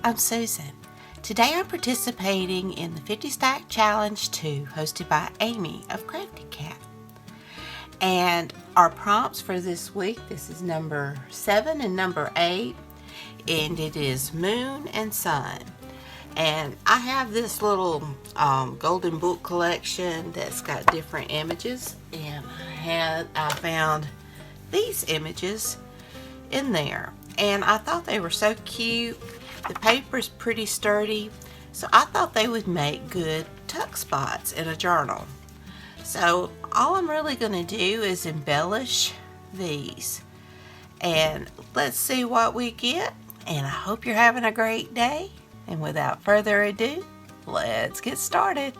I'm Susan. Today I'm participating in the 50 Stack Challenge 2 hosted by Amy of Crafty Cat. And our prompts for this week, this is number 7 and number 8, and it is moon and sun. And I have this little golden book collection that's got different images, and I found these images in there, and I thought they were so cute. The paper's pretty sturdy, so I thought they would make good tuck spots in a journal. So all I'm really going to do is embellish these, and let's see what we get. And I hope you're having a great day, and without further ado, let's get started.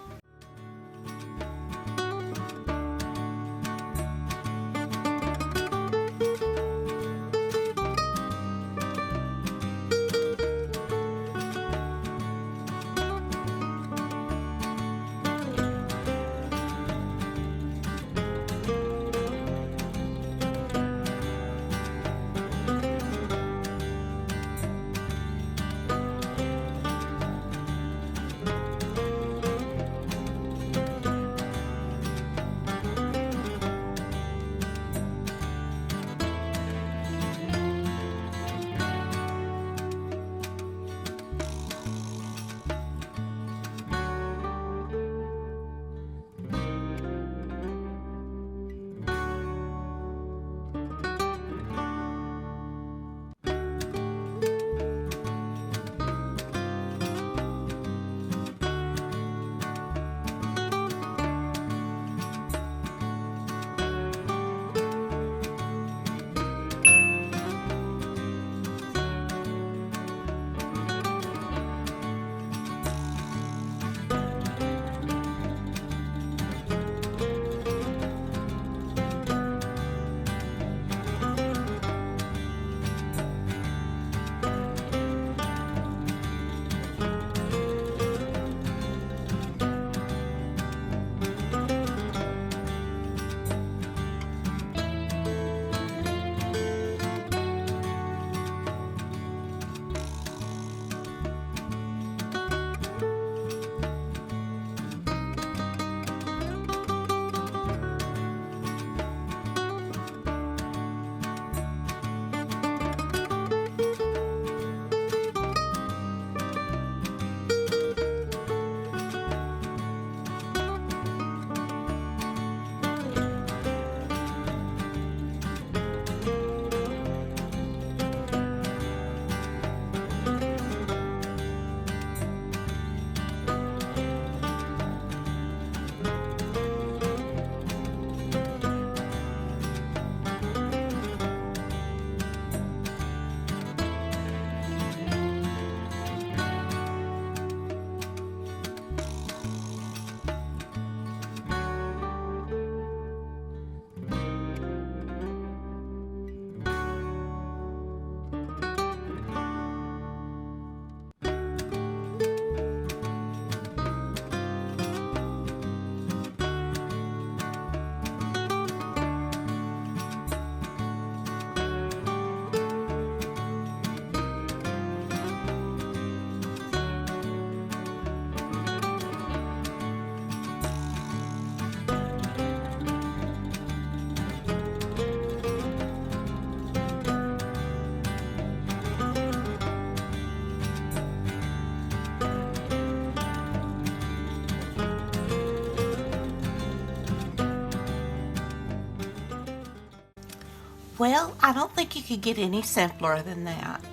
Well, I don't think you could get any simpler than that.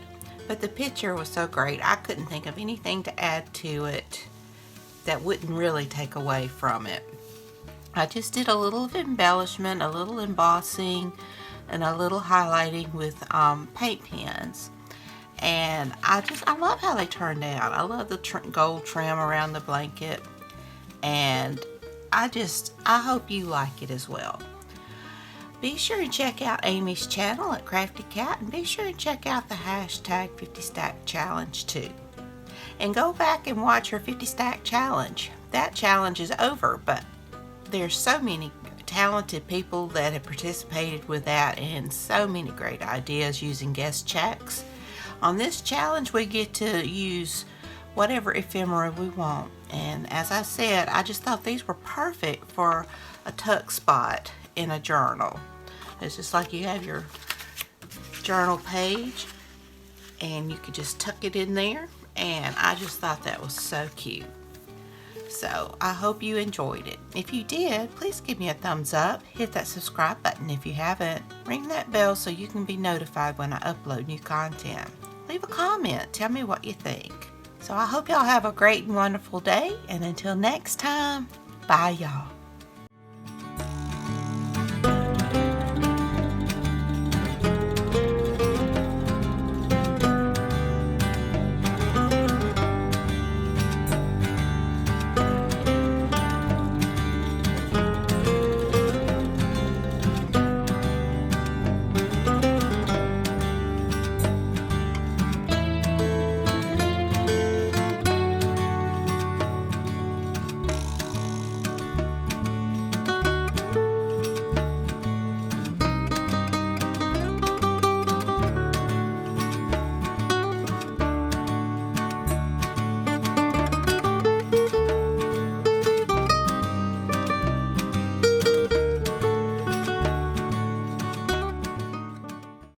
But the picture was so great, I couldn't think of anything to add to it that wouldn't really take away from it. I just did a little of embellishment, a little embossing, and a little highlighting with paint pens. And I love how they turned out. I love the gold trim around the blanket. And I hope you like it as well. Be sure and check out Amy's channel at Crafty Cat, and be sure and check out the hashtag 50 Stack Challenge too. And go back and watch her 50 Stack Challenge. That challenge is over, but there's so many talented people that have participated with that, and so many great ideas using guest checks On this challenge, we get to use whatever ephemera we want. And as I said, I just thought these were perfect for a tuck spot in a journal. It's just like you have your journal page and you could just tuck it in there, and I just thought that was so cute. So I hope you enjoyed it. If you did, please give me a thumbs up, hit that subscribe button if you haven't, ring that bell so you can be notified when I upload new content. Leave a comment, tell me what you think. So I hope y'all have a great and wonderful day, and until next time, bye y'all.